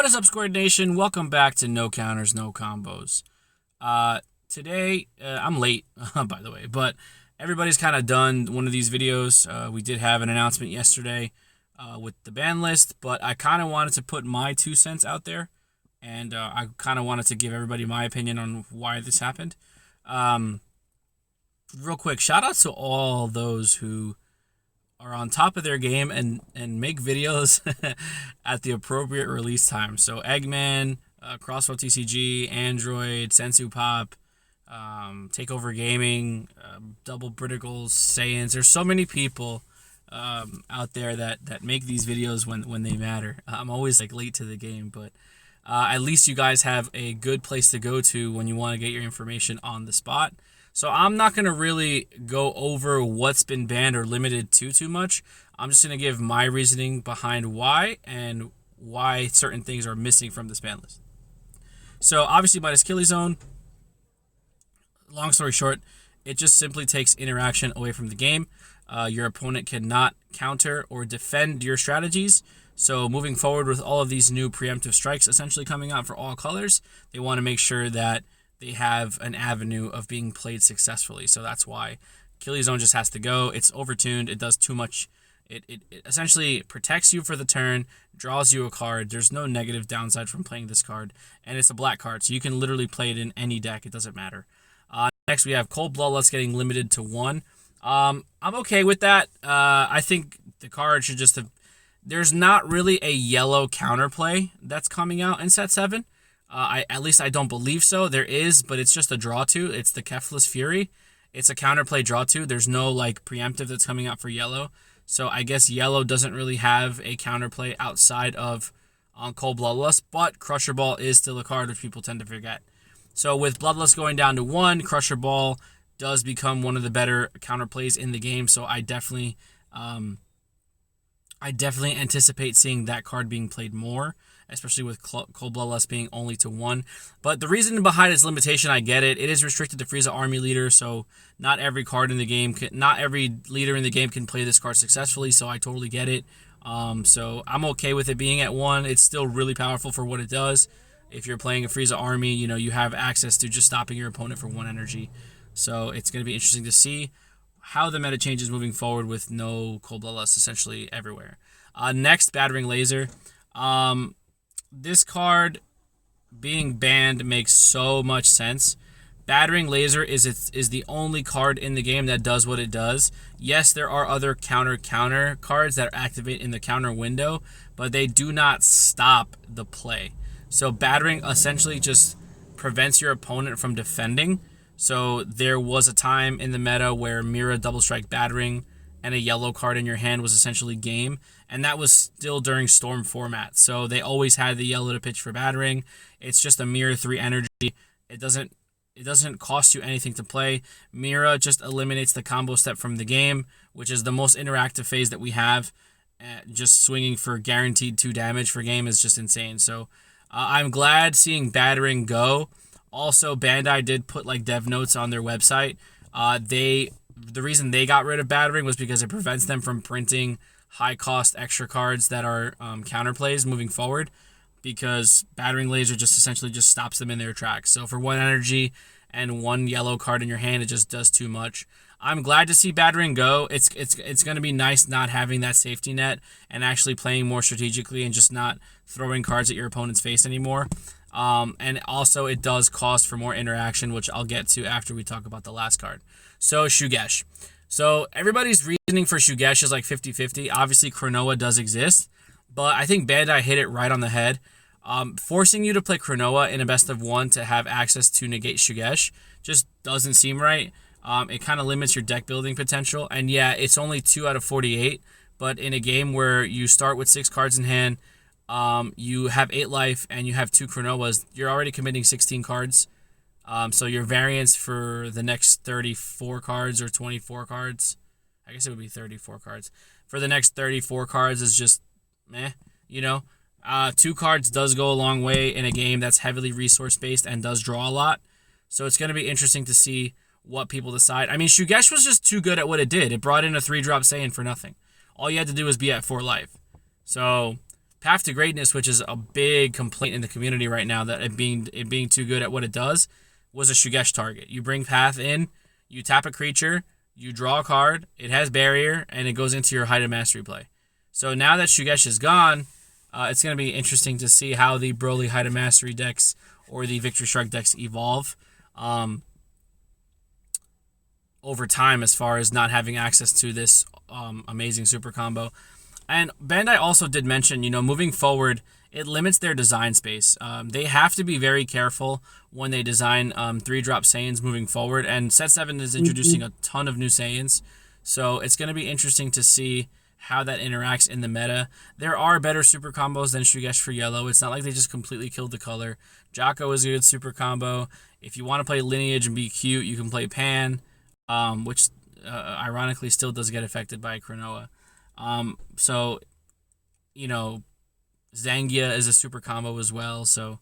What is up, Squared Nation? Welcome back to No Counters, No Combos. Today, I'm late, by the way, but everybody's kind of done one of these videos. We did have an announcement yesterday with the ban list, but I kind of wanted to put my 2 cents out there, and I kind of wanted to give everybody my opinion on why this happened. Real quick, shout out to all those who are on top of their game and make videos at the appropriate release time. So Egman, World TCG, Aandroidd, Sensu Pop, Takeover Gaming, Double Briticles, Saiyans. There's so many people out there that make these videos when they matter. I'm always late to the game, but at least you guys have a good place to go to when you want to get your information on the spot. So I'm not going to really go over what's been banned or limited to too much. I'm just going to give my reasoning behind why and why certain things are missing from this ban list. So obviously Minus Killie Zone, long story short, it just simply takes interaction away from the game. Your opponent cannot counter or defend your strategies. So moving forward with all of these new preemptive strikes essentially coming out for all colors, they want to make sure that they have an avenue of being played successfully. So that's why Killie Zone just has to go. It's overtuned. It does too much. It essentially protects you for the turn, draws you a card. There's no negative downside from playing this card. And it's a black card, so you can literally play it in any deck. It doesn't matter. Next, we have Cold Bloodlust getting limited to 1. I'm okay with that. I think the card should just have... There's not really a yellow counterplay that's coming out in Set 7. At least I don't believe so. There is, but it's just a draw to. It's the Kefless Fury. It's a counterplay draw to. There's no preemptive that's coming out for yellow. So I guess yellow doesn't really have a counterplay outside of Cold Bloodlust, but Crusher Ball is still a card which people tend to forget. So with Bloodlust going down to 1, Crusher Ball does become one of the better counterplays in the game. So I definitely anticipate seeing that card being played more, especially with Cold Bloodlust being only to 1. But the reason behind its limitation, I get it. It is restricted to Frieza Army Leader, so not every leader in the game can play this card successfully, so I totally get it. So I'm okay with it being at 1. It's still really powerful for what it does. If you're playing a Frieza Army, you have access to just stopping your opponent for 1 energy. So it's going to be interesting to see how the meta changes moving forward with no Cold Bloodlust essentially everywhere. Next, Battering Laser. This card being banned makes so much sense. Battering Laser is the only card in the game that does what it does. Yes, there are other counter cards that activate in the counter window, but they do not stop the play. So Battering essentially just prevents your opponent from defending. So there was a time in the meta where Mira Double Strike Battering and a yellow card in your hand was essentially game, and that was still during Storm format. So they always had the yellow to pitch for Battering. It's just a Mirror 3 energy. It doesn't cost you anything to play. Mira just eliminates the combo step from the game, which is the most interactive phase that we have. Just swinging for guaranteed 2 damage for game is just insane. So I'm glad seeing Battering go. Also, Bandai did put dev notes on their website. The reason they got rid of Battering was because it prevents them from printing high-cost extra cards that are counterplays moving forward, because Battering Laser just essentially just stops them in their tracks. So for 1 energy and 1 yellow card in your hand, it just does too much. I'm glad to see Battering go. It's going to be nice not having that safety net and actually playing more strategically and just not throwing cards at your opponent's face anymore. And also it does cost for more interaction, which I'll get to after we talk about the last card. So Shugesh. So everybody's reasoning for Shugesh is 50-50. Obviously Cronoa does exist, but I think Bandai hit it right on the head. Forcing you to play Cronoa in a best of 1 to have access to negate Shugesh just doesn't seem right. It kind of limits your deck building potential. And yeah, it's only 2 out of 48, but in a game where you start with 6 cards in hand, you have 8 life and you have 2 Cronoas, you're already committing 16 cards. So your variance for the next 34 cards or 24 cards, I guess it would be 34 cards. For the next 34 cards is just meh, 2 cards does go a long way in a game that's heavily resource-based and does draw a lot. So it's going to be interesting to see what people decide. I mean, Shugesh was just too good at what it did. It brought in a 3-drop Saiyan for nothing. All you had to do was be at 4 life. So Path to Greatness, which is a big complaint in the community right now, that it being too good at what it does, was a Shugesh target. You bring Path in, you tap a creature, you draw a card, it has barrier, and it goes into your Height of Mastery play. So now that Shugesh is gone, it's going to be interesting to see how the Broly Height of Mastery decks or the Victory Strike decks evolve over time, as far as not having access to this amazing super combo. And Bandai also did mention, moving forward, it limits their design space. They have to be very careful when they design 3-drop Saiyans moving forward. And Set 7 is introducing a ton of new Saiyans. So it's going to be interesting to see how that interacts in the meta. There are better super combos than Shugesh for yellow. It's not like they just completely killed the color. Jocko is a good super combo. If you want to play Lineage and be cute, you can play Pan, which ironically still does get affected by Cronoa. So, Zangia is a super combo as well. So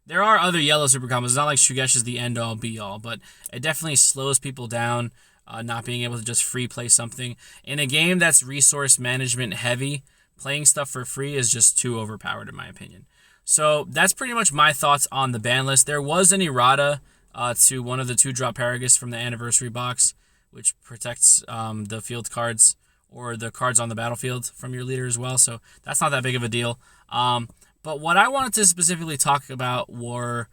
there are other yellow super combos. It's not like Shugesh is the end-all, be-all, but it definitely slows people down, not being able to just free play something. In a game that's resource management heavy, playing stuff for free is just too overpowered in my opinion. So that's pretty much my thoughts on the ban list. There was an errata to one of the 2-drop Paragus from the anniversary box, which protects the field cards or the cards on the battlefield from your leader as well. So that's not that big of a deal. But what I wanted to specifically talk about were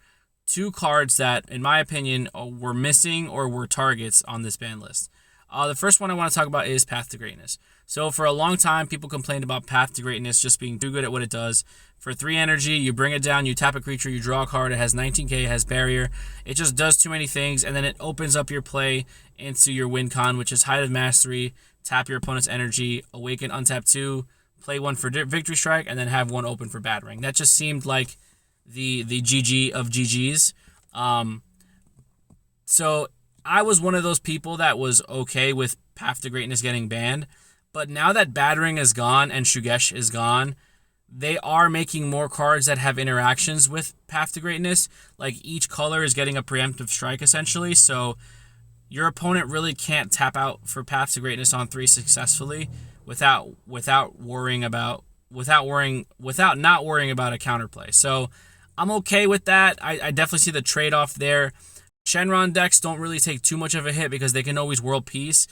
2 cards that, in my opinion, were missing or were targets on this ban list. The first one I want to talk about is Path to Greatness. So for a long time, people complained about Path to Greatness just being too good at what it does. For 3 energy, you bring it down, you tap a creature, you draw a card, it has 19k, it has barrier. It just does too many things, and then it opens up your play into your win con, which is Height of Mastery, tap your opponent's energy, awaken, untap 2, play 1 for Victory Strike, and then have 1 open for Battering. That just seemed like the GG of GGs. So I was one of those people that was okay with Path to Greatness getting banned, but now that Battering is gone and Shugesh is gone, they are making more cards that have interactions with Path to Greatness. Like each color is getting a preemptive strike essentially, so your opponent really can't tap out for Path to Greatness on 3 successfully without not worrying about a counterplay. So I'm okay with that. I definitely see the trade-off there. Shenron decks don't really take too much of a hit because they can always World Peace.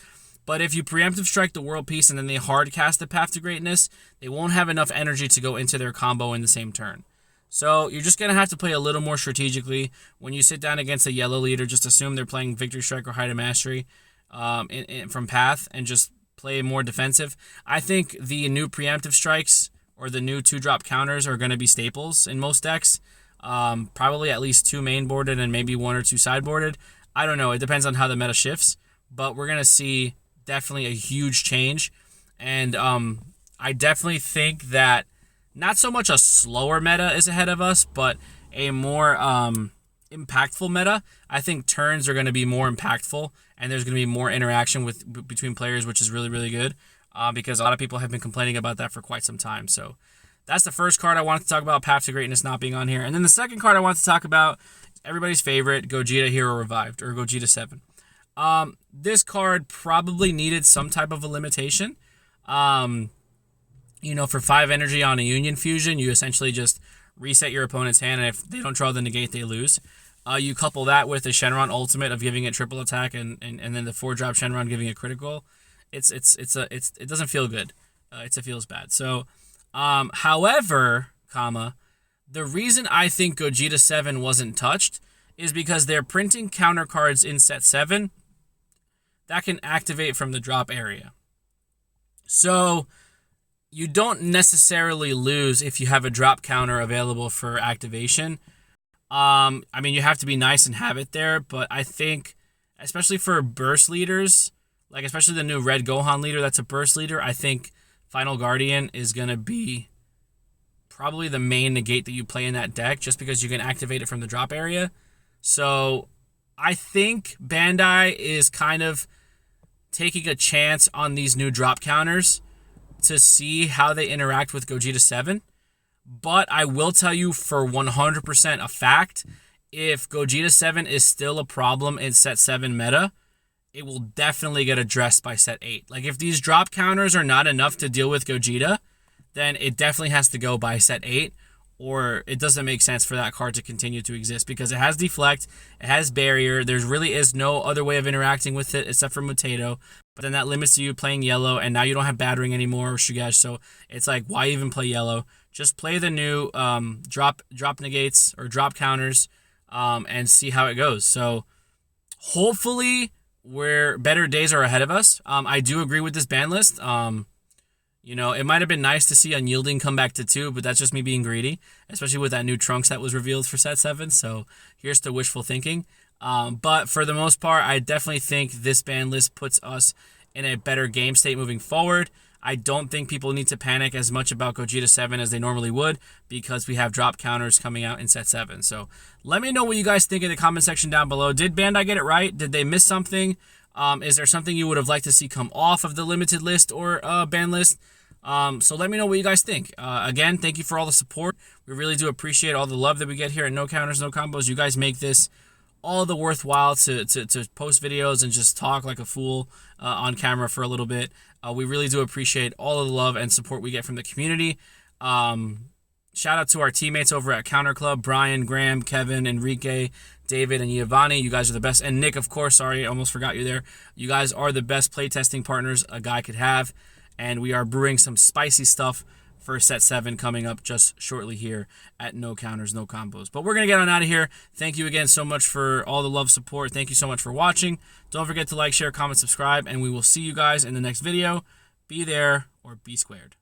But if you preemptive strike the World Peace and then they hard cast the Path to Greatness, they won't have enough energy to go into their combo in the same turn. So you're just going to have to play a little more strategically. When you sit down against a yellow leader, just assume they're playing Victory Strike or Height of Mastery from Path and just play more defensive. I think the new preemptive strikes or the new 2-drop counters are going to be staples in most decks. Probably at least 2 main boarded and maybe 1 or 2 sideboarded. I don't know. It depends on how the meta shifts. But we're going to see definitely a huge change. And I definitely think that not so much a slower meta is ahead of us, but a more impactful meta. I think turns are going to be more impactful, and there's going to be more interaction between players, which is really, really good, because a lot of people have been complaining about that for quite some time. So that's the first card I wanted to talk about, Path to Greatness not being on here. And then the second card I wanted to talk about, everybody's favorite, Gogeta Hero Revived, or Gogeta 7. This card probably needed some type of a limitation. For 5 energy on a Union Fusion, you essentially just reset your opponent's hand, and if they don't draw the negate, they lose. You couple that with the Shenron ultimate of giving it triple attack, and then the 4-drop Shenron giving it critical. It doesn't feel good. It feels bad. So, however, the reason I think Gogeta 7 wasn't touched is because they're printing counter cards in set 7 that can activate from the drop area. So you don't necessarily lose if you have a drop counter available for activation. You have to be nice and have it there, but I think, especially for burst leaders, like especially the new Red Gohan leader that's a burst leader, I think Final Guardian is going to be probably the main negate that you play in that deck, just because you can activate it from the drop area. So I think Bandai is kind of taking a chance on these new drop counters to see how they interact with Gogeta 7. But I will tell you for 100% a fact, if Gogeta 7 is still a problem in set 7 meta, it will definitely get addressed by set 8. Like, if these drop counters are not enough to deal with Gogeta, then it definitely has to go by set 8, or it doesn't make sense for that card to continue to exist, because it has deflect, it has barrier, there really is no other way of interacting with it except for Mutato, but then that limits you playing yellow, and now you don't have battering anymore or Shugesh, so it's like, why even play yellow? Just play the new drop negates or drop counters, and see how it goes. So hopefully better days are ahead of us. I do agree with this ban list. You know, it might have been nice to see Unyielding come back to 2, but that's just me being greedy, especially with that new Trunks that was revealed for set 7. So here's to wishful thinking. But for the most part, I definitely think this ban list puts us in a better game state moving forward. I don't think people need to panic as much about Gogeta 7 as they normally would, because we have drop counters coming out in set 7. So let me know what you guys think in the comment section down below. Did Bandai get it right? Did they miss something? Is there something you would have liked to see come off of the limited list or ban list? So let me know what you guys think. Again, thank you for all the support. We really do appreciate all the love that we get here at No Counters, No Combos. You guys make this all the worthwhile to post videos and just talk like a fool on camera for a little bit. We really do appreciate all of the love and support we get from the community. Shout out to our teammates over at Counter Club, Brian, Graham, Kevin, Enrique, David, and Giovanni. You guys are the best. And Nick, of course. Sorry, I almost forgot you there. You guys are the best playtesting partners a guy could have. And we are brewing some spicy stuff for set 7 coming up just shortly here at No Counters, No Combos. But we're going to get on out of here. Thank you again so much for all the love, support. Thank you so much for watching. Don't forget to like, share, comment, subscribe, and we will see you guys in the next video. Be there or be squared.